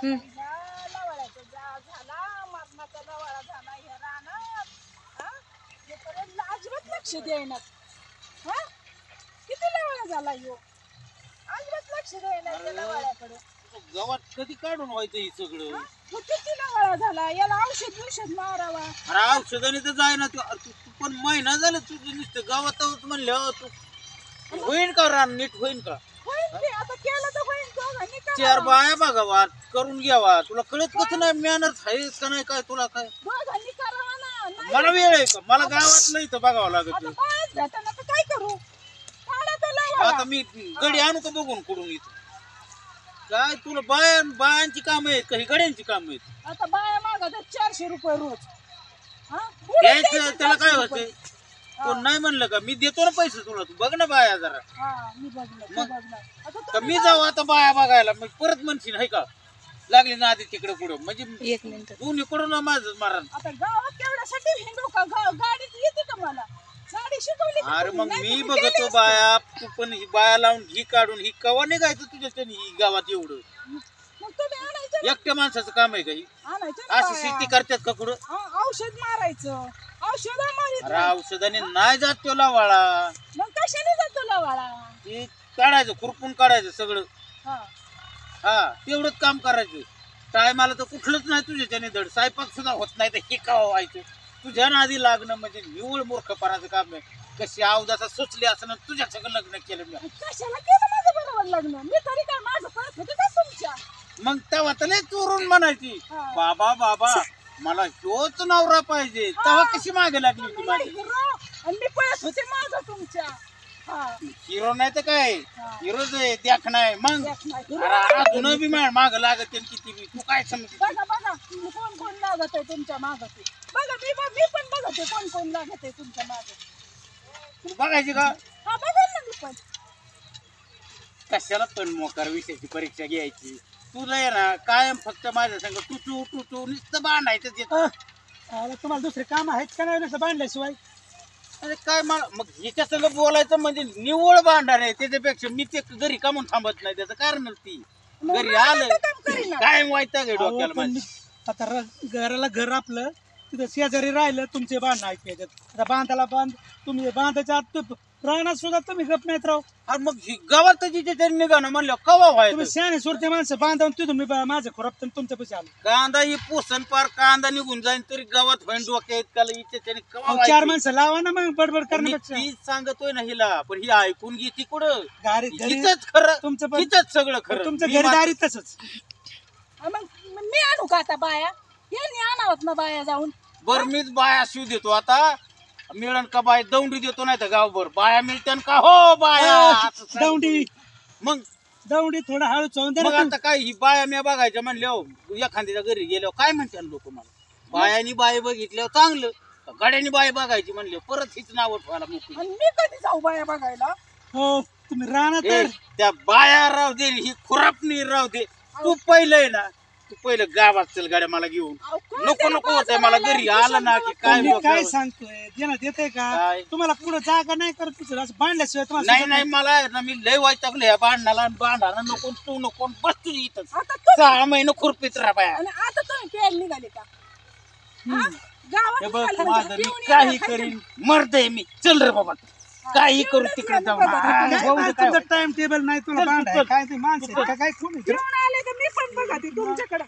लवाळ्याचा झाला मरणाचा लवाळा झाला ह्या रानात. अजिबात लक्ष द्यायना. किती लवाळा झाला ह्यो, अजिबात लक्ष द्यायना त्या लवाळ्याकडे. गावात कधी काढून व्हायचं हे सगळं? किती लवाळा झाला, याला औषध मारावा. अरे औषधाने तर जाय ना. तू पण महिना झाला तुझं नुसतं गावात म्हणलं तू होईन का रान नीट होईन का? आता केलं तर होईन. दोघांनी चार बाया बघावा करून घ्यावा. तुला कळत कसं नाही मॅनर्स आहेस का नाही काय तुला काय? दोघांनी करावा ना. मला वेळ आहे का? मला गावात नाही तर बघावं लागत. काय करू आता मी गडी आणू का बघून कुठून इथं? काय तुला बायांची काम आहेत का ही गड्यांची काम आहेत? आता बाया मागत 400 रुपये रोज. द्यायचं त्याला काय होतंय? कोण नाही म्हणलं का मी देतो ना पैसे तुला. तू बघ ना बाया जरा. तर मी जाऊ आता बाया बघायला मग परत म्हणशील आहे का लागली ना आधी तिकडे पुढे म्हणजे दोन इकडून माझं मारण. आता गावात तेवढ्यासाठी हिंडू का? गाडीत येते का मला? गाडी शिकवली. अरे मग मी बघतो बाया. तू पण ही बाया लावून ही काढून ही कवा निघायचं तुझ्या ही गावात एवढं? मग तुम्ही आणायचं. एकट्या माणसाचं काम आहे का ही? अशी शेती करतात का कुठं? औषध मारायचं. औषध अरे औषधाने नाही जात तो लवाळा. मग कशाने जातो लवाळा? ते काढायचं खुरपून काढायचं सगळं. हा तेवढंच काम करायचं. टायमाला तर कुठलंच नाही तुझ्याच्याने धड. स्वयंपाक सुद्धा होत नाही तर हे का व्हायचं? तुझ्या नादी लागणं म्हणजे निवळ मूर्खपणाचं काम आहे. कशी अवदासा सुचली असं तुझ्या सगळं लग्न केलं मी. कशाला केलं माझं बरोबर लग्न? मी तरी काय माझं परत होतं का तुमच्या? मग तेव्हा तर चोरून म्हणायची बाबा बाबा मला ह्योच नवरा पाहिजे. तेव्हा कशी मागे लागली होती माझी? मी पळत होते माझं तुमच्या. हिरो नाही तर काय हिरोच आहे देख नाही. मग अजून बी माग लागत किती बी. तू काय समज? बघा बघा कोण कोण लागत आहे तुमच्या माग. बघा मी पण बघते कोण कोण लागत आहे तुमच्या माग. बघायची का? हा बघा ना मी पण. कशाला पण मोकार विषयाची परीक्षा घ्यायची? तुला आहे ना कायम फक्त माझ्या संग टुटू नुसतं बांधायचं. तुम्हाला दुसरे काम आहेत का नाही नुसतं बांधल्याशिवाय? अरे काय मग हिच्या संग बोलायचं म्हणजे निवळ भांडण आहे. त्याच्यापेक्षा मी ते घरी कामून थांबत नाही. त्याचं कारण ती घरी आलं काय माहिती आहे डोक्याला. आता घराला घर आपलं तिथं शेजारी राहिलं तुमचे बांधणं ऐकायच्यात. आता बांधायला तुम्ही बांधायच्या आत राहणार सुद्धा तुम्ही गप नाहीत राहू. अरे मग गावात जिथे निघाणं म्हणलं कवा व्हायचं? तुम्ही शहाणे सुरते माणसं बांधावून तिथून मी माझं खोरापत तुमच्या पैसे आलो. कांदा ही पोसन पार कांदा निघून जाईन तरी गावात होईन डोक्यात त्याला इथे कवा? 4 माणसं लावा ना मग बडबड करण्यापेक्षा. तीच सांगतोय ना हिला पण ही ऐकून घेते कुठं? घरी खरं तुमचं हिचंच सगळं खरं. तुमचं घरदारी तसंच. मग मी आणू का आता बाया? यांनी आणावत ना बाया जाऊन. बरं मीच बाया शिव देतो आता. मिळण का बाय दौंडी देतो नाही तर गावभर बाया मिळत्यान का? हो बाया दौंडी. मग दौंडी थोडं हळू चवून द्या. मग आता काय ही बाया मी बघायच्या म्हणल्या एखाद्याच्या घरी गेल्यावर काय म्हणते लोक मला? बायानी बाय बघितल्यावर चांगलं, गाड्यानी बाय बघायची म्हणले परत हीच नाव ठेवायला मोकळी. मी कधी जाऊ बाया बघायला? हो तुम्ही राहणार त्या बाया राहू दे ही खुरापणी राहू दे. तू पहिलं ना तू पहिलं गावात चल गाड्या मला घेऊन. नको होतंय मला घरी आलं ना की काय सांगतोय देणं देते का? तुम्हाला पुढे जागा नाही करत तुझं असं बांधल्याशिवाय तुम्हाला. नाही मला ना मी लय वैतागलो या बांधणाला नको तू नको बस तू इथं 6 महिने खुरपीत राहा बाया. आता तुम्ही पेल निघाले का? माझं मी काही करीन मरतय मी. चल रे बाबा काही करू तिकडे जाऊन. टाइम टेबल नाही तुला बांधाय काय ते माणसं काय कोणी आले तर मी पण बघा तुमच्याकडे.